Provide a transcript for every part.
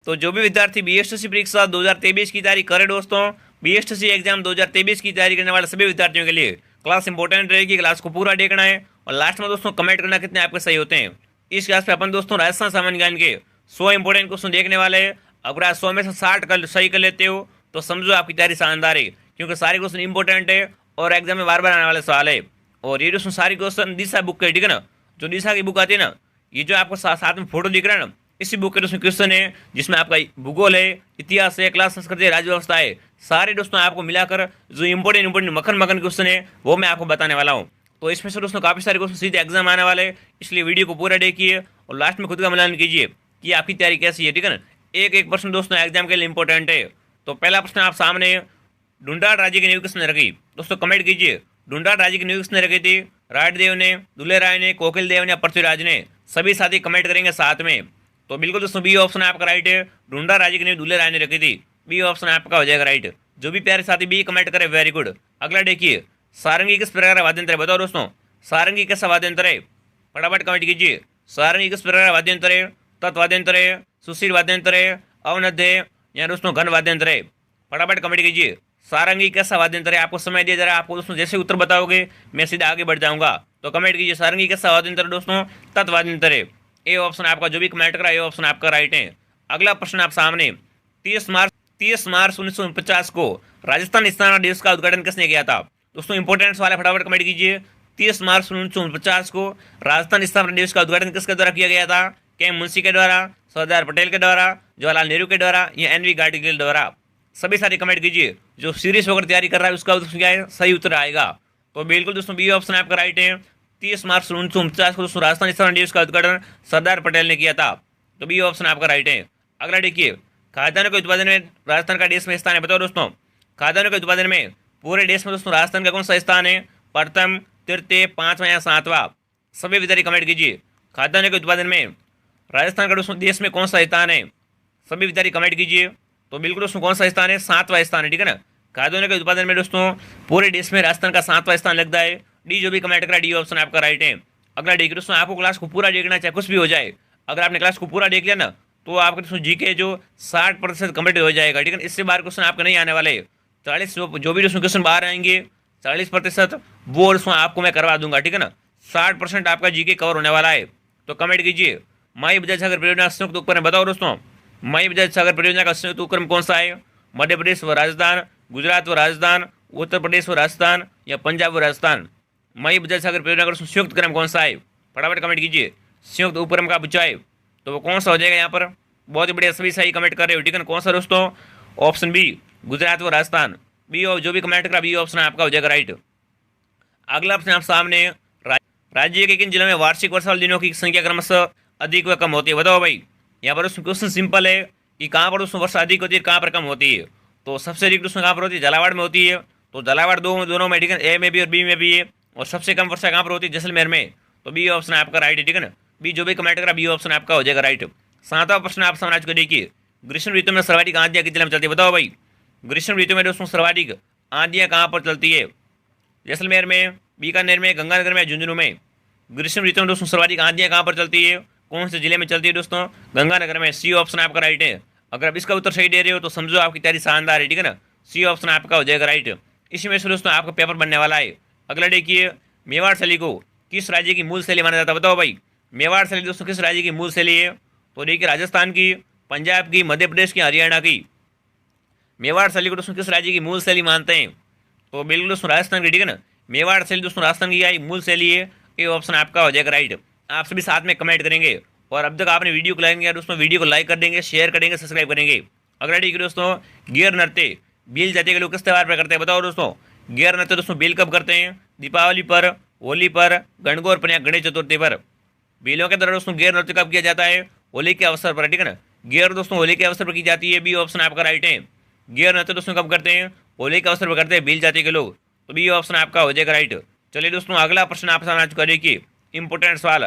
तो जो भी विद्यार्थी बीएसटीसी परीक्षा 2023 की तैयारी करें दोस्तों, बीएसटीसी एग्जाम 2023 की तैयारी करने वाले सभी विद्यार्थियों के लिए क्लास इंपॉर्टेंट रहेगी। क्लास को पूरा देखना है और लास्ट में दोस्तों कमेंट करना कितने आपके सही होते हैं। इस क्लास पे अपन दोस्तों राजस्थान सामान्य ज्ञान के 100 इंपॉर्टेंट क्वेश्चन देखने वाले हैं। अगर आप 100 में से 60 सही कर लेते हो तो समझो आपकी तैयारी शानदार है, क्योंकि सारे क्वेश्चन इंपॉर्टेंट है और एग्जाम में बार बार आने वाले सवाल है। और ये दोस्तों सारी क्वेश्चन दिशा बुक के, ठीक है ना, जो दिशा की बुक आती है ना, ये जो आपको साथ में फोटो दिख रहा है ना, इसी बुक के दोस्तों क्वेश्चन है, जिसमें आपका भूगोल है, इतिहास है, क्लास संस्कृति है, राज्य व्यवस्था है, सारे दोस्तों आपको मिलाकर जो इंपॉर्टेंट मक्खन मक्खन क्वेश्चन है वो मैं आपको बताने वाला हूँ। तो इसमें से दोस्तों काफी सारे क्वेश्चन सीधे एग्जाम आने वाले हैं, इसलिए वीडियो को पूरा देखिए और लास्ट में खुद का मूल्यांकन कीजिए कि आपकी तैयारी कैसी है, ठीक है ना। एक एक प्रश्न दोस्तों एग्जाम के लिए इंपॉर्टेंट है। तो पहला प्रश्न आप सामने, ढूंढाड़ राज्य की नींव किसने रखी? दोस्तों कमेंट कीजिए, ढूंढाड़ राज्य की नींव किसने रखी थी? राठदेव ने, दुल्ले राय ने, कोकिल देव ने या पृथ्वीराज ने? सभी साथी कमेंट करेंगे साथ में। तो बिल्कुल दोस्तों बी ऑप्शन आपका राइट है, ढूंढाड़ राज्य की नींव दुल्ले राय ने रखी थी। बी ऑप्शन आपका हो जाएगा राइट। जो भी प्यारे साथी बी कमेंट करे वेरी गुड। अगला देखिए, सारंगी किस प्रकार का वाद्यंत्र है? बताओ दोस्तों, सारंगी कैसा वाद्यंत्र है? फटाफट कमेंट कीजिए। सारंगी किस प्रकार का वाद्यंत्र है? तत्वाद्यंत्र है, सुशील वाद्यंत्र है, अवनद्ध है या दोस्तों घन वाद्यंत्र है? फटाफट कमेंट कीजिए। सारंगी कैसा वाद्यंत्र है? आपको समय दिया जा रहा है, आपको दोस्तों जैसे उत्तर बताओगे मैं सीधा आगे बढ़ जाऊंगा। तो कमेंट कीजिए, सारंगी कैसा वाद्यंत्र है? दोस्तों तत्वाद्यंत्र है। ए ऑप्शन आपका, जो भी कमेंट करा ए ऑप्शन आपका राइट है। अगला प्रश्न आप सामने, 30 मार्च 1949 को राजस्थान स्थापना दिवस का उद्घाटन किसने किया था? दोस्तों इंपॉर्टेंट सवाल है, फटाफट कमेंट कीजिए। 30 मार्च 1949 को राजस्थान स्थापना दिवस का उद्घाटन किसके द्वारा किया गया था? के मुंशी के द्वारा, सरदार पटेल के द्वारा, जवाहरलाल नेहरू के द्वारा या एनवी गांधी के द्वारा? सभी सारे कमेंट कीजिए। जो सीरियस होकर तैयारी कर रहा है उसका क्या है, सही उत्तर आएगा। तो बिल्कुल दोस्तों बी ऑप्शन आपका राइट है। 30 मार्च 1949 को दोस्तों राजस्थान स्थापना दिवस का उद्घाटन सरदार पटेल ने किया था। तो बी ऑप्शन आपका राइट है। अगला देखिए, खाद्यान्नों के उत्पादन में राजस्थान का देश में स्थान है? बताओ दोस्तों, खाद्यान्नों के उत्पादन में पूरे देश में दोस्तों राजस्थान का कौन सा स्थान है? प्रथम, तृतीय, पांचवा या सातवां? सभी विद्यार्थी कमेंट कीजिए। खाद्यान्नों के उत्पादन में राजस्थान का दोस्तों देश में कौन सा स्थान है? सभी विद्यार्थी कमेंट कीजिए। तो बिल्कुल दोस्तों कौन सा स्थान है? सातवां स्थान है, ठीक है ना। खाद्यान्नों के उत्पादन में दोस्तों पूरे देश में राजस्थान का सातवां स्थान लगता है। डी जो भी कमेंट करा डी ऑप्शन आपका राइट है। अगला देखिए दोस्तों, आपको क्लास को पूरा देखना चाहे कुछ भी हो जाए, अगर आपने क्लास को पूरा देख लिया ना तो आपके दोस्तों जीके जो 60% कंप्लीट हो जाएगा, ठीक है। इससे बाहर क्वेश्चन आपके नहीं आने वाले। 40 जो भी दोस्तों क्वेश्चन बाहर आएंगे 40% वो दोस्तों आपको मैं करवा दूंगा, ठीक है ना। 60% आपका जीके कवर होने वाला है। तो कमेंट कीजिए, माई बजाज सागर परियोजना संयुक्त उपक्रम, बताओ दोस्तों माई बजाज सागर परियोजना का संयुक्त उपक्रम कौन सा है? मध्य प्रदेश व राजस्थान, गुजरात व राजस्थान, उत्तर प्रदेश व राजस्थान या पंजाब व राजस्थान? माई बजाज सागर परियोजना का संयुक्त उपक्रम कौन सा है? फटाफट कमेंट कीजिए। संयुक्त उपक्रम का पूछा है तो वो कौन सा हो जाएगा यहाँ पर? बहुत ही बढ़िया, सभी सही कमेंट कर रहे हो, ठीक है ना। कौन सा दोस्तों? ऑप्शन बी, गुजरात व राजस्थान। बी जो भी कमेंट करा बी ऑप्शन आपका हो जाएगा राइट। अगला प्रश्न आप सामने, राज्य के किन जिलों में वार्षिक वर्षा वाले दिनों की संख्या क्रमशः अधिक व कम होती है? बताओ भाई। यहाँ पर क्वेश्चन सिंपल है कि कहाँ पर दोस्तों वर्षा अधिक होती है, कहाँ पर कम होती है। तो सबसे अधिक दोस्तों कहाँ पर होती है? झालावाड़ में होती है। तो झालावाड़ दोनों में, ठीक है, ए में भी और बी में भी है। और सबसे कम वर्षा कहाँ पर होती है? जैसलमेर में। तो बी ऑप्शन आपका राइट है, ठीक है ना। बी जो भी कमेंट करा बी ऑप्शन आपका हो जाएगा राइट। 7वां प्रश्न आप सामने आज को देखिए, ग्रीष्म ऋतु में सर्वाधिक आंधियां किस जिले में चलती है? बताओ भाई। ग्रीष्म ऋतु में दोस्तों सर्वाधिक आंधियां कहाँ पर चलती है? जैसलमेर में, बीकानेर में, गंगानगर में, झुंझुनू में? ग्रीष्म ऋतु में दोस्तों सर्वाधिक आंधियां कहाँ पर चलती है? कौन से जिले में चलती है दोस्तों? गंगानगर में। सी ऑप्शन आपका राइट है। अगर आप इसका उत्तर सही दे रहे हो तो समझो आपकी तैयारी शानदार है, ठीक है ना। सी ऑप्शन आपका हो जाएगा राइट। इसी में से दोस्तों आपका पेपर बनने वाला है। अगला देखिए, मेवाड़ शैली को किस राज्य की मूल शैली माना जाता है? बताओ भाई। मेवाड़ शैली दोस्तों किस राज्य की मूल शैली है? तो देखिए, राजस्थान की, पंजाब की, मध्य प्रदेश की, हरियाणा की? मेवाड़ शैली को दोस्तों किस राज्य की मूल शैली मानते हैं? तो बिल्कुल दोस्तों राजस्थान की, ठीक है ना। मेवाड़ शैली दोस्तों राजस्थान की क्या मूल शैली है? ये ऑप्शन आपका हो जाएगा राइट। आप सभी साथ में कमेंट करेंगे और अब तक आपने वीडियो को लाइक किया दोस्तों, वीडियो को लाइक कर देंगे, शेयर करेंगे, सब्सक्राइब करेंगे। अगला देखिए दोस्तों, गिर नृत्य भील जाति के लोग किस त्यौहार पर करते हैं? बताओ दोस्तों। गिर नृत्य दोस्तों भील कब करते हैं? दीपावली पर, होली पर, गणगौर पर या गणेश चतुर्थी पर? भीलों के द्वारा दोस्तों गिर नृत्य कब किया जाता है? होली के अवसर पर, ठीक है ना। गिर दोस्तों होली के अवसर पर की जाती है। बी ऑप्शन आपका राइट है। गिर नृत्य दोस्तों कब करते हैं? होली के अवसर पर करते हैं भील जाति के लोग। तो बी ऑप्शन आपका हो जाएगा राइट। चलिए दोस्तों, अगला प्रश्न आप सामने आ चुका है कि इंपोर्टेंट सवाल,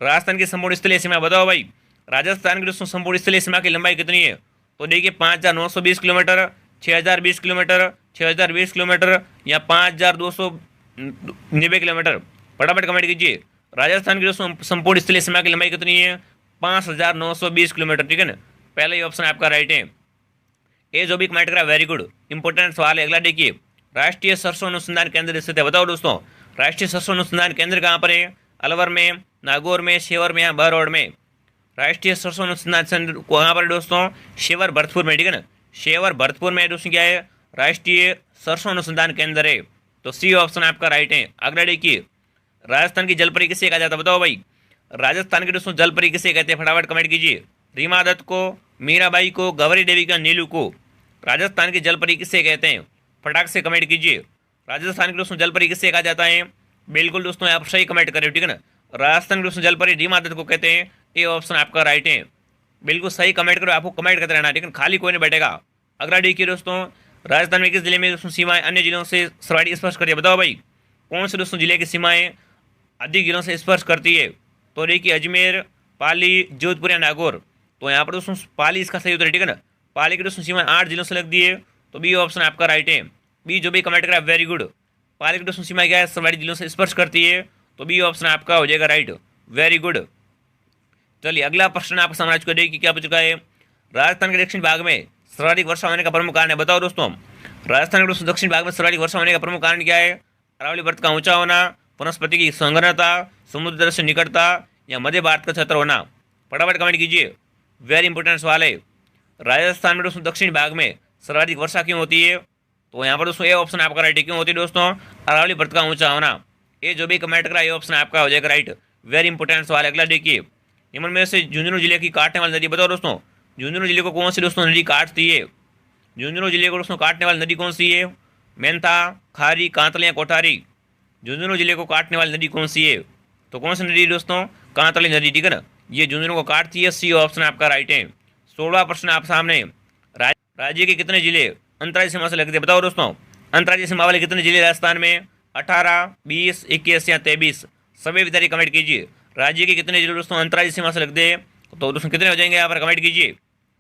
राजस्थान की संपूर्ण स्थलीय सीमा बताओ भाई। राजस्थान की दोस्तों संपूर्ण स्थलीय सीमा की लंबाई कितनी है? तो देखिए 5920 किलोमीटर, 6020 किलोमीटर, 6020 किलोमीटर या 5290 किलोमीटर? फटाफट कमेंट कीजिए। राजस्थान की दोस्तों संपूर्ण स्थलीय सीमा की लंबाई कितनी है? 5920 किलोमीटर, ठीक है ना। पहला ही ऑप्शन आपका राइट है। ये जो भी कमेंट करा वेरी गुड, इंपॉर्टेंट सवाल है। अगला देखिए, राष्ट्रीय सरसों अनुसंधान केंद्र स्थित है, बताओ दोस्तों राष्ट्रीय सरसों अनुसंधान केंद्र कहाँ पर है? अलवर में, नागौर में, शेवर में या बहरौड़ में? राष्ट्रीय सरसों अनुसंधान केंद्र कहाँ पर है दोस्तों? शेवर भरतपुर में, ठीक है ना, शेवर भरतपुर में दोस्तों क्या है? राष्ट्रीय सरसों अनुसंधान केंद्र है। तो सी ऑप्शन आपका राइट है। अगला देखिए, राजस्थान की जलपरी किसे कहा जाता है, बताओ भाई राजस्थान की दोस्तों जलपरी किसे कहते हैं? फटाफट कमेंट कीजिए। रीमा दत्त को, मीराबाई को, गौरी देवी का, नीलू को? राजस्थान की जलपरी किसे कहते हैं? फटाक से कमेंट कीजिए। राजस्थान की दोस्तों जलपरी किसे कहा जाता है? बिल्कुल दोस्तों आप सही कमेंट करें, ठीक है ना, राजस्थान की दोस्तों जलपरी रीमा दत्त को कहते हैं। ये ऑप्शन आपका राइट है। बिल्कुल सही कमेंट करो, आपको कमेंट करते रहना, लेकिन खाली कोई नहीं बैठेगा। अगला देखिए दोस्तों, राजस्थान में किस जिले में दोस्तों सीमाएं अन्य जिलों से सर्वाधिक स्पर्श करती है, बताओ भाई कौन से दोस्तों जिले की सीमाएं अधिक जिलों से स्पर्श करती है? तो देखिए अजमेर, पाली, जोधपुर या नागौर? तो यहाँ पर दोस्तों पाली इसका सही उत्तर है, ठीक है ना, पाली की दोस्तों सीमा 8 जिलों से लगती है। तो बी ऑप्शन आपका राइट है। बी जो भी कमेंट करा वेरी गुड, पाली की दोस्तों सीमा क्या है? सर्वाधिक जिलों से स्पर्श करती है। तो बी ऑप्शन आपका हो जाएगा राइट, वेरी गुड। चलिए अगला प्रश्न आपके सामने आज को देखिए क्या पूछ चुका है। राजस्थान के दक्षिण भाग में सर्वाधिक वर्षा होने का प्रमुख कारण है, बताओ दोस्तों राजस्थान के दोस्तों दक्षिण भाग में सर्वाधिक वर्षा होने का प्रमुख कारण क्या है? अरावली पर्वत का ऊंचा होना, वनस्पति की संघनता, समुद्र से निकटता या मध्य भारत का क्षेत्र होना? फटाफट कमेंट कीजिए, वेरी इंपॉर्टेंट सवाल है। राजस्थान में दोस्तों दक्षिण भाग में सर्वाधिक वर्षा क्यों होती है? तो यहाँ पर दोस्तों ये ऑप्शन आपका राइट है। क्यों होती है दोस्तों? अरावली पर्वत का ऊंचा होना। ये जो भी कमेंट करा ये ऑप्शन आपका हो जाएगा राइट, वेरी इंपॉर्टेंट सवाल है। अगला देखिए, निम्न में से झुंझुनू जिले की काटने वाली नदी, बताओ दोस्तों झुंझुनू जिले को कौन सी दोस्तों नदी काटती है? झुंझुनू जिले को दोस्तों काटने वाली नदी कौन सी है? मेंथा, खारी, कांतल या कोठारी? झुंझुनू जिले को काटने वाली नदी कौन सी है? तो कौन सी नदी दोस्तों? कांतली नदी, ठीक है ना, ये झुंझुनू को काटती है। सी ऑप्शन आपका राइट है। 16वां प्रश्न आप सामने, राज्य के कितने जिले अंतर्राज्यीय सीमा से लगते हैं, बताओ दोस्तों अंतर्राज्यीय सीमा वाले कितने जिले राजस्थान में? 18, 20, 21 या 23? सभी विद्यार्थी कमेंट कीजिए, राज्य के कितने जिले दोस्तों अंतर्राज्यीय सीमा से लगते हैं? तो दोस्तों कितने हो जाएंगे यहाँ पर कमेंट कीजिए।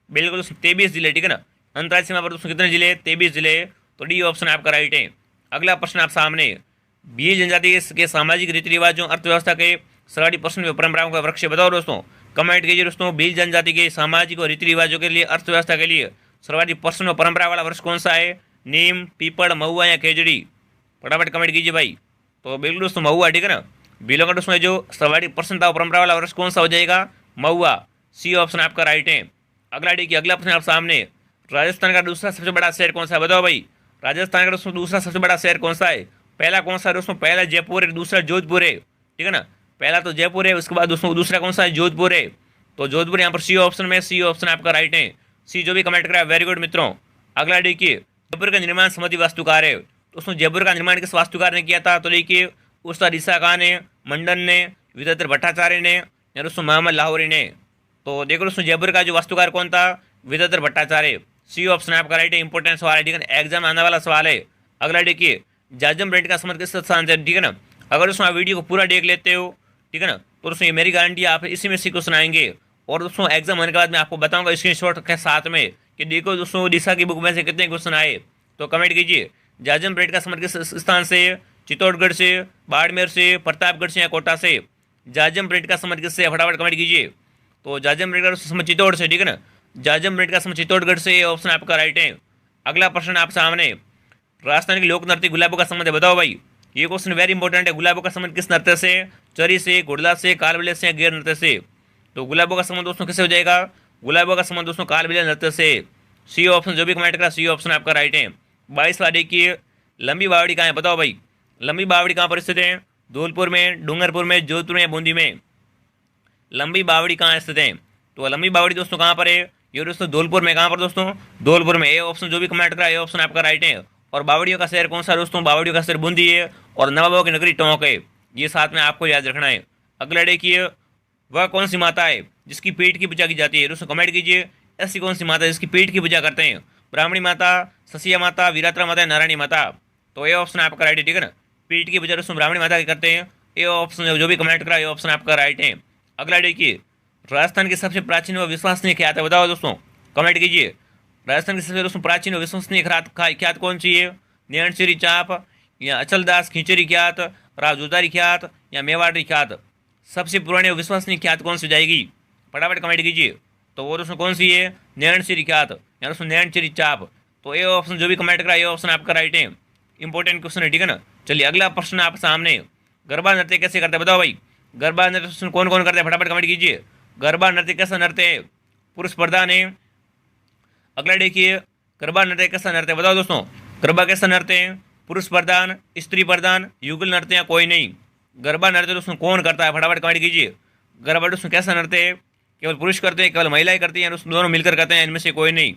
बिल्कुल दोस्तों 23 जिले, ठीक है ना, अंतर्राज्यीय सीमा पर दोस्तों कितने जिले? 23 जिले। तो डी ऑप्शन आपका राइट है। अगला प्रश्न आप सामने, भील जनजाति के सामाजिक रीति रिवाजों अर्थव्यवस्था के सर्वाधिक प्रश्न व परंपराओं का वृक्ष, बताओ दोस्तों कमेंट कीजिए दोस्तों। भील जनजाति के सामाजिक और रीति रिवाजों के लिए अर्थव्यवस्था के लिए सर्वाधिक प्रश्न व परंपरा वाला वृक्ष कौन सा है? नीम, पीपल, महुआ या खेजड़ी? फटाफट कमेंट कीजिए भाई। तो बिल्कुल दोस्तों महुआ, ठीक है ना, भीलों का दोस्तों जो सर्वाधिक प्रश्न था परंपरा वाला वृक्ष कौन सा हो जाएगा? महुआ। सी ऑप्शन आपका राइट है। अगला देखिए, अगला प्रश्न आप सामने, राजस्थान का दूसरा सबसे बड़ा शहर कौन सा है, बताओ भाई राजस्थान का दोस्तों दूसरा सबसे बड़ा शहर कौन सा है? पहला कौन सा है दोस्तों? पहला जयपुर है, दूसरा जोधपुर है, ठीक है ना, पहला तो जयपुर है, उसके बाद दोस्तों दूसरा कौन सा है? जोधपुर है। तो जोधपुर यहाँ पर सी ऑप्शन में, सी ऑप्शन आपका राइट है। सी जो भी कमेंट करा वेरी गुड मित्रों। अगला देखिए, जयपुर का निर्माण समिति वास्तुकार है, दोस्तों जयपुर का निर्माण किस वास्तुकार ने किया था? तो देखिए उस्ताद ईसा खान ने, मंडन ने, विद्याधर भट्टाचार्य ने या दोस्तों मोहम्मद लाहौरी ने? तो देखो दोस्तों जयपुर का जो वास्तुकार कौन था? विद्याधर भट्टाचार्य। सी ऑप्शन आपका राइट है, इंपॉर्टेंट सवाल है, ठीक है, एग्जाम आने वाला सवाल है। अगला देखिए, जाजम ब्रांड का समर्थ किस स्थान से, ठीक है ना, अगर दोस्तों आप वीडियो को पूरा देख लेते हो, ठीक है ना, तो दोस्तों ये मेरी गारंटी आप इसी में सी क्वेश्चन आएंगे। और दोस्तों एग्जाम होने के बाद मैं आपको बताऊंगा स्क्रीनशॉट के साथ में कि देखो दोस्तों दिशा की बुक में से कितने क्वेश्चन आए। तो कमेंट कीजिए, जाजम ब्रांड का समर्थ किस स्थान से? चित्तौड़गढ़ से, बाड़मेर से, प्रतापगढ़ से या कोटा से? जाजम ब्रांड का समर्थ किससे? फटाफट कमेंट कीजिए। तो जाजम ब्रांड का समर्थ चित्तौड़ से, ठीक है ना, जाजम ब्रांड का समर्थ चित्तौड़गढ़ से, ये ऑप्शन आपका राइट है। अगला प्रश्न आप सामने, राजस्थान के लोक नृत्य गुलाबों का संबंध है, बताओ भाई ये क्वेश्चन वेरी इंपॉर्टेंट है। गुलाबों का संबंध किस नृत्य से? चरी से, घुड़ला से, कालबेलिया से या गैर नृत्य से? तो गुलाबों का संबंध दोस्तों किससे हो जाएगा? गुलाबों का संबंध दोस्तों कालबेलिया नृत्य से। सी ऑप्शन जो भी कमेंट करा सी ऑप्शन आपका राइट है। 22वां देखिए, लंबी बावड़ी कहाँ है, बताओ भाई लंबी बावड़ी कहाँ पर स्थित है? धौलपुर में, डूंगरपुर में, जोधपुर में या बूंदी में? लंबी बावड़ी कहाँ स्थित है? तो लंबी बावड़ी दोस्तों कहाँ पर है? ये दोस्तों धौलपुर में। कहाँ पर दोस्तों? धौलपुर में। ये ऑप्शन जो भी कमेंट करा ये ऑप्शन आपका राइट है। और बावड़ियों का शहर कौन सा दोस्तों? बावड़ियों का शहर बूंदी है और नवाबों की नगरी टोंक है। ये साथ में आपको याद रखना है। अगला देखिए, वह कौन सी माता है जिसकी पेट की पूजा की जाती है? दोस्तों कमेंट कीजिए, ऐसी कौन सी माता है जिसकी पेट की पूजा करते हैं? ब्राह्मणी माता, ससिया माता, वीरात्रा माता, नारायणी माता? तो ये ऑप्शन आपका राइट है, ठीक है ना, पेट की पूजा दोस्तों ब्राह्मणी माता की करते हैं। ये ऑप्शन जो भी कमेंट करा ये ऑप्शन आपका राइट है। अगला देखिए, राजस्थान की सबसे प्राचीन व विश्वसनीय ख्यात है, बताओ दोस्तों कमेंट कीजिए। राजस्थान की सबसे दोस्तों प्राचीन व विश्वसनीय ख्यात कौन सी है? नैणसिरी चाप या अचलदास खिचड़ी ख्यात, राजूदारी ख्यात या मेवाड़ी ख्यात? सबसे पुरानी और विश्वसनीय ख्यात कौन सी जाएगी? फटाफट कमेंट कीजिए। तो वो दोस्तों कौन सी है, नैणश्री ख्यात या दोस्तों नैणश्री चाप। तो ये ऑप्शन जो भी कमेंट करा ये ऑप्शन आपका राइट है। इंपॉर्टेंट क्वेश्चन है, ठीक है ना। चलिए अगला प्रश्न आप सामने, गरबा नृत्य कैसे करते हैं बताओ भाई। गरबा नृत्य कौन कौन करते हैं, फटाफट कमेंट कीजिए। गरबा नृत्य कैसा नृत्य है, पुरुष प्रधान है। अगला देखिए, गरबा नृत्य कैसा नृत्य है बताओ दोस्तों। गरबा कैसा नृत्य है, पुरुष प्रधान, स्त्री प्रधान, युगल नृत्य या कोई नहीं। गरबा नृत्य दोस्तों कौन करता है, फटाफट कमेंट कीजिए। गरबा दोस्तों कैसा नृत्य है, केवल पुरुष करते हैं, केवल महिलाएं करती हैं, दोस्तों दोनों मिलकर करते हैं, इनमें से कोई नहीं।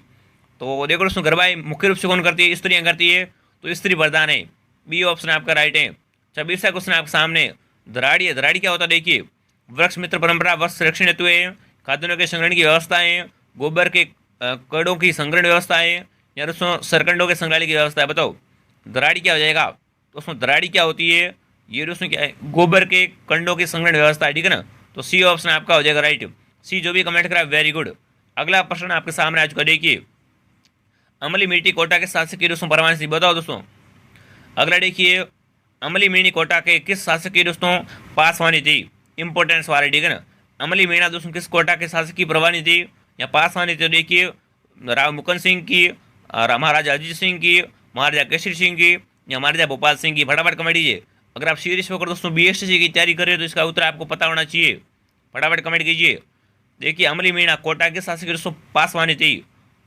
तो देखो दोस्तों गरबा मुख्य रूप से कौन करती है, स्त्रियां करती है, तो स्त्री प्रधान है। बी ऑप्शन आपका राइट है। 26वां क्वेश्चन आपके सामने, धराड़ी है। धराड़ी क्या होता है देखिए, वृक्ष मित्र परंपरा, वृक्ष संरक्षण हेतु है, खाद्यान्नों के संग्रहण की व्यवस्था है, गोबर के कड़ों की संग्रहण व्यवस्था है, या दोस्तों सरकंडों के संग्रहालय की व्यवस्था है। बताओ धराड़ी क्या हो जाएगा दोस्तों। धराड़ी क्या होती है, ये दोस्तों क्या है, गोबर के कंडों की संग्रहण व्यवस्था है, ठीक है ना। तो सी ऑप्शन आपका हो जाएगा राइट। सी जो भी कमेंट करा वेरी गुड। अगला प्रश्न आपके सामने आ चुका, देखिए अमली मिट्टी कोटा के शासक की दोस्तों परवान सिंह, बताओ दोस्तों। अगला देखिए, अमली मीणी कोटा के किस शासक की दोस्तों पासवानी थी। इंपॉर्टेंट सवाल है, ठीक है ना। अमली मीणा दोस्तों किस कोटा के शासक की परवानी थी या पासवानी थी। देखिए राव मुकुंद सिंह की, महाराजा अजीत सिंह की, महाराजा केसरी सिंह की, या महाराजा भोपाल सिंह की। फटाफट कमेंट कीजिए। अगर आप सीरियस होकर दोस्तों BSTC की तैयारी कर रहे हो तो इसका उत्तर आपको पता होना चाहिए, फटाफट कमेंट कीजिए। देखिए अमली मीणा कोटा के शासक दोस्तों पासवानी थी,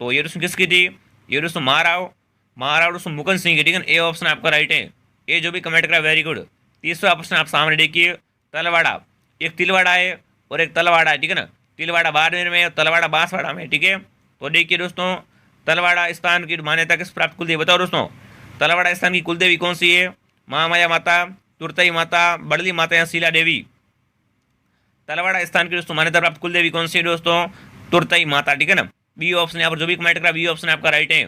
तो ये दोस्तों किसकी थी, ये दोस्तों महाराव दोस्तों मुकुंद सिंह की, ठीक है। ए ऑप्शन आपका राइट है। ये जो भी कमेंट करा वेरी गुड। तीसरा प्रश्न आप सामने देखिए, तलवाड़ा। एक तिलवाड़ा है और एक तलवाड़ा है, ठीक है ना। तिलवाड़ा बाड़मेर में और तलवाड़ा बांसवाड़ा में, ठीक है। तो देखिए दोस्तों, तलवाड़ा स्थान की मान्यता किस प्राप्त कुलदेवी, बताओ दोस्तों। तलवाड़ा स्थान की कुलदेवी कौन सी है, महामाया माता, तुरतई माता, बड़ली माता या शीला देवी। तलवाड़ा स्थान की दोस्तों मान्यता प्राप्त कुलदेवी कौन सी है दोस्तों, तुरतई माता, ठीक है ना। बी ऑप्शन यहाँ पर जो भी कमेंट करा बी ऑप्शन आपका राइट है।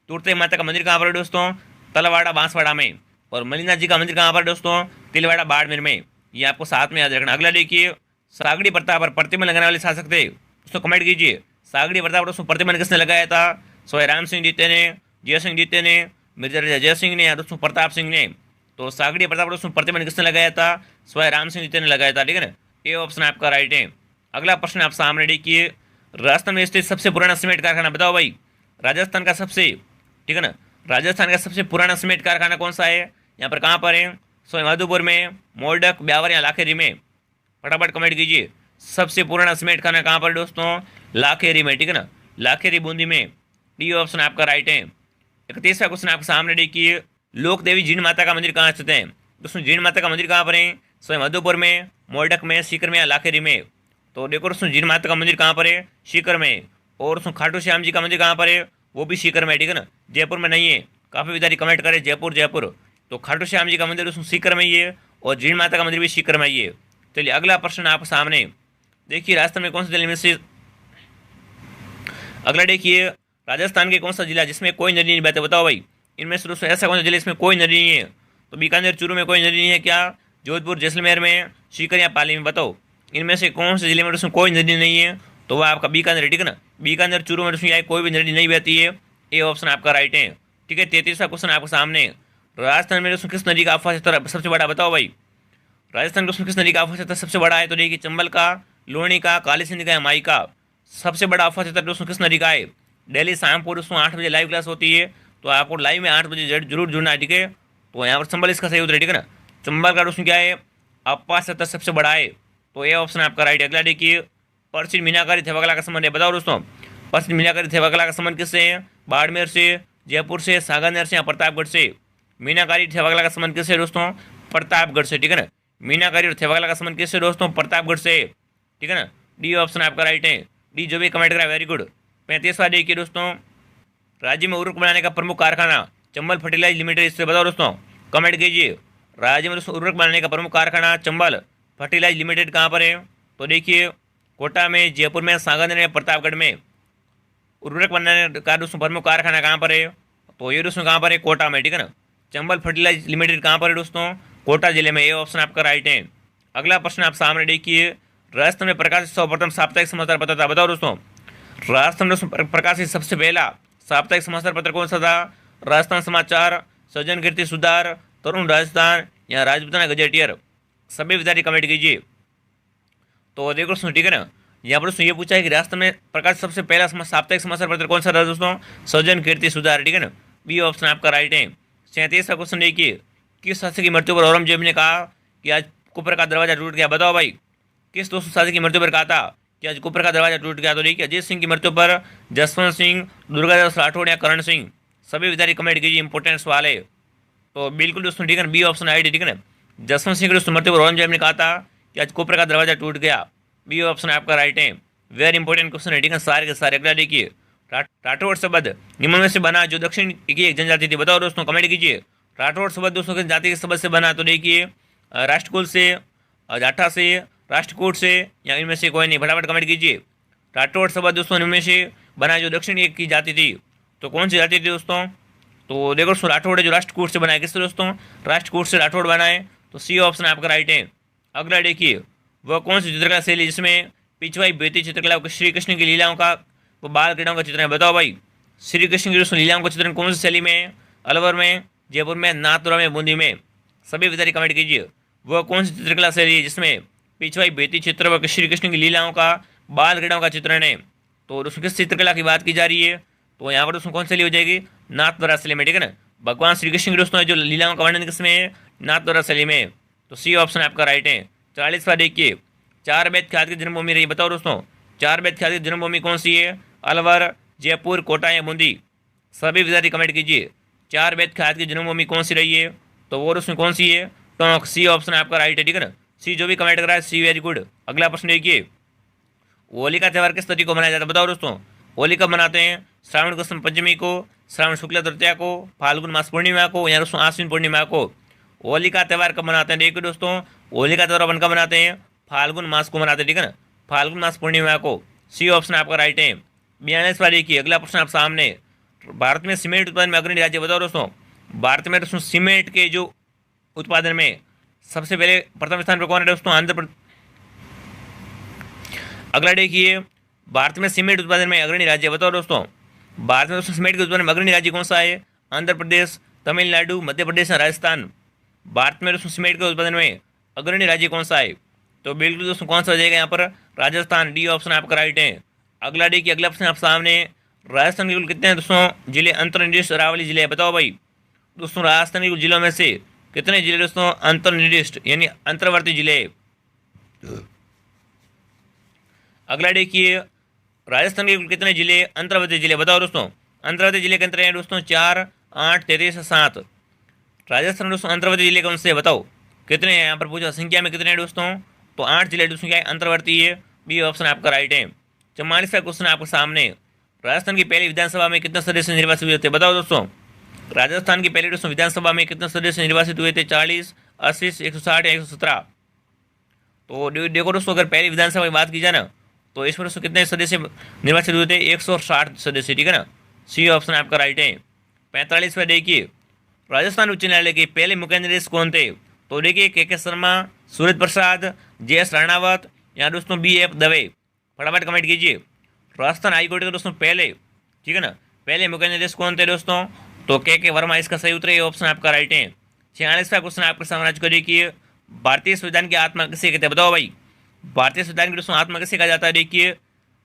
तुरतई माता का मंदिर कहाँ पर है दोस्तों, तलवाड़ा बांसवाड़ा में। और मलिनाथ जी का मंदिर कहाँ पर दोस्तों, तिलवाड़ा बाड़मेर में। ये आपको साथ में याद रखना। अगला देखिए, सागड़ी प्रथा पर प्रतिबंध लगाने वाले शासक थे, दोस्तों कमेंट कीजिए। सागड़ी प्रथा पर दोस्तों प्रतिबंध किसने लगाया था, सोए राम सिंह जीते ने, जय सिंह जीते ने, मिर्जा जय सिंह ने या दोस्तों प्रताप सिंह ने। तो सागड़ी प्रथा पर दोस्तों प्रतिबंध किसने लगाया था, सोए राम सिंह जीते ने लगाया था, ठीक है ना। ये ऑप्शन आपका राइट है। अगला प्रश्न आप सामने देखिए, राजस्थान में स्थित सबसे पुराना सीमेंट कारखाना, बताओ भाई। राजस्थान का सबसे, ठीक है ना, राजस्थान का सबसे पुराना सीमेंट कारखाना कौन सा है, यहाँ पर कहाँ पर है, सवाई माधोपुर में, मोरडक, ब्यावर या लाखेरी में। फटाफट कमेंट कीजिए। सबसे पुराना सीमेंट कारखाना कहाँ पर दोस्तों, लाखेरी में, ठीक है ना, लाखेरी बूंदी में। डी ऑप्शन आपका राइट है। 31वां क्वेश्चन आपके सामने देखिए, लोक देवी जीण माता का मंदिर कहाँ स्थित है दोस्तों। जीण माता का मंदिर कहाँ पर है, सवाई माधोपुर में, मोरडक में, सीकर में या लाखेरी में। तो देखो दोस्तों, जीण माता का मंदिर कहाँ पर है, सीकर में। और दोस्तों खाटू श्याम जी का मंदिर कहाँ पर है, वो भी सीकर में, ठीक है ना, जयपुर में नहीं है। काफ़ी विद्यार्थी कमेंट करें जयपुर जयपुर। तो खाटू श्याम जी का मंदिर दोस्तों सीकर में ही है और जीण माता का मंदिर भी सीकर में ही है। चलिए अगला प्रश्न आपके सामने देखिए, राजस्थान में कौन सा जिले में से, अगला देखिए, राजस्थान के कौन सा जिला जिसमें कोई नदी नहीं बहती, बताओ भाई। इनमें से दोस्तों ऐसा कौन सा जिला इसमें कोई नदी नहीं है। तो बीकानेर चूरू में कोई नदी नहीं है क्या, जोधपुर जैसलमेर में, सीकर या पाली में, बताओ इनमें से कौन से जिले में दोस्तों कोई नदी नहीं है। तो वह आपका बीकानेर, ठीक है ना। बीकानेर चूरू में दोस्तों यहाँ कोई भी नदी नहीं बहती है। ये ऑप्शन आपका राइट है, ठीक है। 33वां क्वेश्चन आपके सामने, राजस्थान में दोस्तों किस नदी का आफा क्षेत्र सबसे बड़ा, बताओ भाई। राजस्थान दोस्तों किस नदी का आफा क्षेत्र सबसे बड़ा है। तो देखिए चंबल का, लोनी का, काली सिंध का या माई का। सबसे बड़ा आफा क्षेत्र दोस्तों किस नदी का है। डेली शाम को दोस्तों 8 बजे लाइव क्लास होती है, तो आपको लाइव में 8 बजे जरूर जुड़ना है, ठीक है। तो यहाँ पर चंबल इसका सही उत्तर है, ठीक है ना। चंबल का दोस्तों क्या है, आफा क्षेत्र सबसे बड़ा है। तो ये ऑप्शन आपका राइट है। अगला देखिए, प्रसिद्ध मीनाकारी थेवाकला का संबंध है, बताओ दोस्तों। प्रसिद्ध मीनाकारी थेवाकला का संबंध किससे है, बाड़मेर से, जयपुर से, सागरनगर से या प्रतापगढ़ से। मीनाकारी थेवाकला का संबंध किससे दोस्तों, प्रतापगढ़ से, ठीक है ना। मीनाकारी और थेवाकला का संबंध किससे दोस्तों, प्रतापगढ़ से, ठीक है ना। डी ऑप्शन आपका राइट है। डी जो भी कमेंट करा वेरी गुड। 35वां देखिए दोस्तों, राज्य में उर्वरक बनाने का प्रमुख कारखाना, चंबल फर्टिलाइज लिमिटेड, इससे बताओ दोस्तों, कमेंट कीजिए। राज्य में दोस्तों उर्वरक बनाने का प्रमुख कारखाना चंबल फर्टिलाइज लिमिटेड कहाँ पर है। तो देखिए कोटा में, जयपुर में, सागरनगर में, प्रतापगढ़ में। उर्वरक बनाने का दोस्तों प्रमुख कारखाना कहाँ पर है। तो ये दोस्तों कहाँ पर है, कोटा में, ठीक है ना। चंबल फर्टिलाइज लिमिटेड कहाँ पर है दोस्तों, कोटा जिले में। ये ऑप्शन आपका राइट है। अगला प्रश्न आप सामने देखिए, राजस्थान में प्रकाशित सर्वप्रथम साप्ताहिक समाचार पत्र था, बताओ दोस्तों। राजस्थान में प्रकाशित सबसे पहला साप्ताहिक समाचार पत्र कौन सा था। राजस्थान समाचार, सज्जन कीर्ति सुधार, तरुण राजस्थान या राजपूताना गजेटियर। सभी विद्यार्थी कमेंट कीजिए। तो देखो दोस्तों, ठीक है ना, यहाँ पर दोस्तों ये पूछा है कि राजस्थान में प्रकाशित सबसे पहला साप्ताहिक समाचार पत्र कौन सा रहा दोस्तों? सृजन कीर्ति सुधार, ठीक है ना, बी ऑप्शन आपका राइट है। 37वां क्वेश्चन देखिए, किस शासक की मृत्यु पर औरंगजेब ने कहा कि आज कुफर का दरवाजा टूट गया? बताओ भाई, किस दोस्तों शासक की मृत्यु पर कहा था कि आज कुफर का दरवाजा टूट गया? तो देखिए, अजीत सिंह की मृत्यु पर जसवंत सिंह, दुर्गादास राठौड़ या करण सिंह? सभी विद्यार्थी कमेंट कीजिए, इंपॉर्टेंट सवाल है। तो बिल्कुल दोस्तों ठीक है, बी ऑप्शन राइट है, ठीक है ना। जसवंत सिंह की दोस्तों मृत्यु पर औरंगजेब ने कहा था कि आज कुफर का दरवाजा टूट गया, बी ऑप्शन आपका राइट है। वेरी इंपॉर्टेंट क्वेश्चन है, ठीक है, सारे के सारे। अगला देखिए, राठौड़ शब्द निम्न में से बना जो दक्षिण की एक जनजाति थी? बताओ दोस्तों, कमेंट कीजिए। राठौड़ शब्द दोस्तों किस जाति के शब्द से बना? तो देखिए, राष्ट्रकुल से, जाठा से, राष्ट्रकूट से, या इनमें से कोई नहीं? फटाफट कमेंट कीजिए। राठौड़ शब्द दोस्तों इनमें से बना जो दक्षिण की जाति थी, तो कौन सी जाति थी दोस्तों? तो देखो दोस्तों, राठौड़ है जो राष्ट्रकूट से बनाए। किससे दोस्तों? राष्ट्रकूट से राठौड़ बनाए, तो सी ऑप्शन आपका राइट है। अगला देखिए, वह कौन सी चित्रकला शैली जिसमें पिछवाई बेहती चित्रकला श्री कृष्ण की लीलाओं का वो बाल क्रीड़ाओं का चित्रण है? बताओ भाई, श्री कृष्ण की दोस्तों लीलाओं का चित्रण कौन सी शैली में है? अलवर में, जयपुर में, नाथद्वारा में, बूंदी में? सभी विद्यार्थी कमेंट कीजिए। वह कौन सी चित्रकला शैली है जिसमें पिछवाई बेहती चित्र व श्री कृष्ण की लीलाओं का बाल क्रीड़ाओं का चित्रण है? तो दोस्तों किस चित्रकला की बात की जा रही है? तो यहाँ पर दोस्तों कौन शैली हो जाएगी? नाथद्वारा शैली में, ठीक है ना। भगवान श्री कृष्ण की दोस्तों जो लीलाओं का वर्णन किसमें है? नाथद्वारा शैली में, तो सी ऑप्शन आपका राइट है। 40वां देखिए, चार बेद ख्यात की जन्मभूमि रही? बताओ दोस्तों, चार बेद ख्यात की जन्मभूमि कौन सी है? अलवर, जयपुर, कोटा या बूंदी? सभी विद्यार्थी कमेंट कीजिए। चार बेद ख्यात की जन्मभूमि कौन सी रही है? तो वो उसमें कौन सी है? टोंक, सी ऑप्शन आपका राइट है, ठीक है ना। सी जो भी कमेंट कर रहा है, सी वेरी गुड। अगला प्रश्न देखिए, होली का त्यौहार किस तारीख को मनाया जाता है? बताओ दोस्तों, होली कब मनाते हैं? श्रावण कृष्ण पंचमी को, श्रावण शुक्ल तृतीया को, फाल्गुन मास पूर्णिमा को, या दोस्तों आश्विन पूर्णिमा को? होली का त्यौहार कब मनाते हैं? देखिए दोस्तों, होली का त्यौहार अपन कब मनाते हैं? फाल्गुन मास को मनाते हैं, ठीक है ना, फाल्गुन मास पूर्णिमा को। सी ऑप्शन आपका राइट है। 42वां देखिए, अगला प्रश्न आप सामने, भारत में सीमेंट उत्पादन में अग्रणी राज्य? बताओ दोस्तों, भारत में दोस्तों सीमेंट के जो उत्पादन में सबसे पहले प्रथम स्थान पर कौन है दोस्तों? आंध्र प्रदेश। अगला देखिए, भारत में सीमेंट उत्पादन में अग्रणी राज्य? बताओ दोस्तों, भारत में दोस्तों सीमेंट के उत्पादन में अग्रणी राज्य कौन सा है? आंध्र प्रदेश, तमिलनाडु, मध्य प्रदेश या राजस्थान? भारत में दोस्तों सीमेंट के उत्पादन में अग्रणी राज्य कौन सा है? तो बिल्कुल दोस्तों कौन सा हो जाएगा यहाँ पर? राजस्थान, डी ऑप्शन आपका राइट है। अगला देखिए, अगला प्रश्न आप सामने, राजस्थान के कुल कितने हैं दोस्तों जिले अंतर्निर्दिष्ट अरावली जिले? बताओ भाई दोस्तों, राजस्थान के कुल जिलों में से कितने जिले दोस्तों अंतर्निर्दिष्ट यानी अंतर्वर्ती जिले? अगला देखिए, राजस्थान के कुल कितने जिले अंतर्वर्ती जिले? बताओ दोस्तों, अंतर्वर्ती जिले कितने हैं दोस्तों? 4, 8, 33, 7? राजस्थान दोस्तों अंतर्वर्ती जिले कौन से है? बताओ कितने हैं? यहाँ पर पूछा संख्या में कितने हैं दोस्तों? तो 8 जिले दोस्तों क्या है? अंतर्वर्ती है, बी ऑप्शन आपका राइट है। 44वां क्वेश्चन आपके सामने, राजस्थान की पहली विधानसभा में कितने सदस्य निर्वाचित हुए थे? बताओ दोस्तों, राजस्थान की पहली दोस्तों विधानसभा में कितने सदस्य निर्वाचित हुए थे? 40, 80, 160 या 117? तो देखो दोस्तों, अगर पहली विधानसभा की बात की जाए ना, तो इसमें दोस्तों कितने सदस्य निर्वाचित हुए थे? 160 सदस्य, ठीक है ना, सी ऑप्शन आपका राइट है। 45वां देखिए, राजस्थान उच्च न्यायालय के पहले मुख्य न्यायाधीश कौन थे? तो देखिए, के शर्मा, सूरज प्रसाद, जे.एस. राणावत या दोस्तों बी.एफ. दवे? फटाफट कमेंट कीजिए। राजस्थान हाईकोर्ट के दोस्तों पहले, ठीक है ना, पहले मुख्य न्यायाधीश कौन थे दोस्तों? तो के वर्मा इसका सही उत्तर है, ऑप्शन आपका राइट है। 46वां क्वेश्चन आपके सामने आज को देखिए, भारतीय संविधान की आत्मा किसे कहते हैं? बताओ भाई, भारतीय संविधान की दोस्तों आत्मा किसे कहा जाता है? देखिए,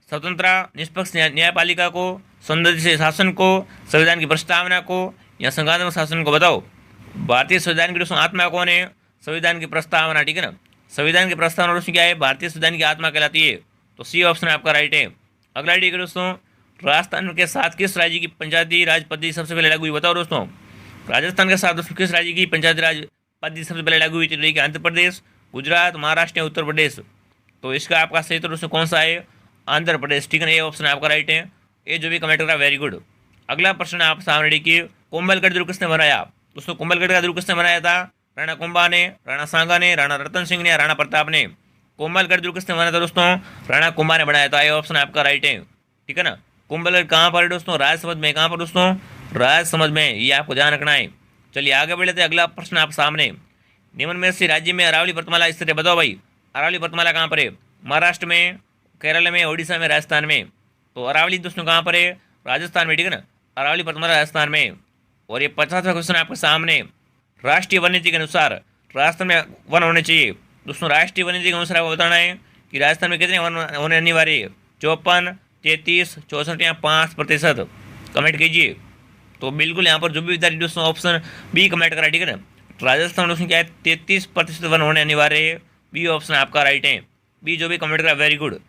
स्वतंत्र निष्पक्ष न्यायपालिका को, संसदीय शासन को, संविधान की प्रस्तावना को, या संवैधानिक शासन को? बताओ, भारतीय संविधान की दोस्तों आत्मा कौन है? संविधान की प्रस्तावना, ठीक है ना, संविधान की प्रस्तावना दोस्तों क्या है? भारतीय संविधान की आत्मा कहलाती है, तो सी ऑप्शन आपका राइट है। अगला ठीक है दोस्तों, राजस्थान के साथ किस राज्य की पंचायती राज पद्धति सबसे पहले लागू हुई? बताओ दोस्तों, राजस्थान के साथ दोस्तों किस राज्य की पंचायती राज पद्धति सबसे पहले लागू हुई थी? देखिए, आंध्र प्रदेश, गुजरात, महाराष्ट्र या उत्तर प्रदेश? तो इसका आपका सही उत्तर दोस्तों कौन सा है? आंध्र प्रदेश, ठीक है ना, ये ऑप्शन आपका राइट है। ये जो भी कमेंट कर रहा है वेरी गुड। अगला प्रश्न आप सामने देखिए, कुंभलगढ़ दुर्ग किसने बनाया? दोस्तों कुंभलगढ़ का दुर्ग किसने बनाया था? राणा कुंभा ने, राणा सांगा ने, राणा रतन सिंह ने, राणा प्रताप ने? कुंभलगढ़ दुर्ग किसने बनाया था दोस्तों? राणा कुंभा ने बनाया था, ये ऑप्शन आपका राइट है, ठीक है ना। कुंभलगढ़ कहाँ पर है दोस्तों? राजसमंद में। कहाँ पर दोस्तों? राजसमंद में, ये आपको ध्यान रखना है। चलिए आगे बढ़ लेते हैं, अगला प्रश्न आप सामने, निम्न में से राज्य में अरावली पर्वतमाला स्थित है? बताओ भाई, अरावली पर्वतमाला कहाँ पर है? महाराष्ट्र में, केरल में, ओडिशा में, राजस्थान में? तो अरावली दोस्तों कहाँ पर है? राजस्थान में, ठीक है ना, अरावली पर्वतमाला राजस्थान में। और ये 50वां क्वेश्चन आपके सामने, राष्ट्रीय वन नीति के अनुसार राजस्थान में वन होने चाहिए? दोस्तों राष्ट्रीय वन नीति के अनुसार आपको बताना है कि राजस्थान में कितने वन होने अनिवार्य है? 54, 33, 64 या 5%। कमेंट कीजिए। तो बिल्कुल यहाँ पर जो भी विद्यार्थी दोस्तों ऑप्शन बी कमेंट करा, ठीक है ना। तो राजस्थान में दोस्तों क्या है, 33% वन होने अनिवार्य है। बी ऑप्शन आपका राइट है। बी जो भी कमेंट करा वेरी गुड।